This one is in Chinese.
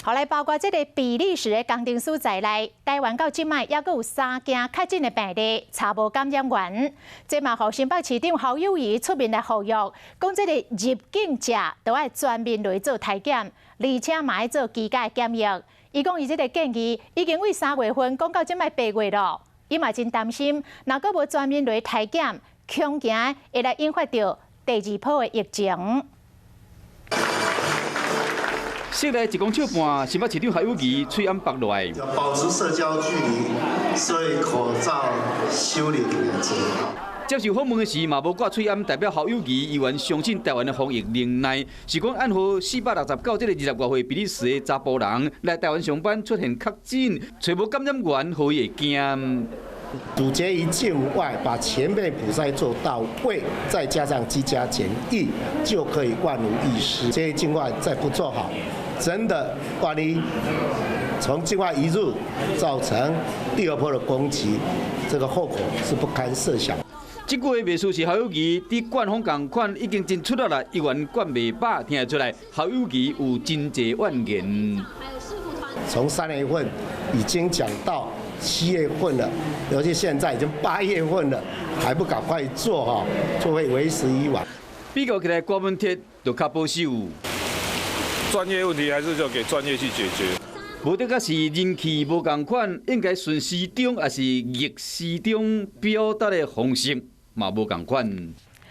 后来包括这个比利时的工程师在内，台湾到即卖还阁有3件确诊的病例，查无感染源。这嘛，互新北市长侯友宜出面来呼吁，讲这个入境者都要全面来做体检，而且嘛要做居家检疫。伊讲伊这个建议已经为3月份讲到即卖8月咯，伊嘛真担心，若阁无全面来体检，恐惊会来引发到第2波的疫情。 室内1公尺半，新北市长侯友宜嘴暗白落来。要保持社交距离，所以口罩修理2次。接受访问的时，嘛无挂嘴暗，代表侯友宜议员相信台湾的防疫能耐，是讲按好469这个20多岁比利时的查甫人来台湾上班出现确诊，找无感染源，何以会惊？ 堵截于境外，把前面普筛做到位，再加上居家检疫，就可以万无一失。这些境外再不做好，真的万一从境外移入，造成第2波的攻击，这个后果是不堪设想。 这句话描述是侯友宜伫官方同款已经真出力啦，议员管袂饱，听得出来侯友宜有真济怨言。从3月份已经讲到7月份了，尤其现在已经8月份了，还不赶快做哈，就会为时已晚。比较起来，郭文铁就较保守。专业问题还是就给专业去解决。 无得个是人气无共款，应该顺时钟还是逆时钟表达的方式嘛无共款。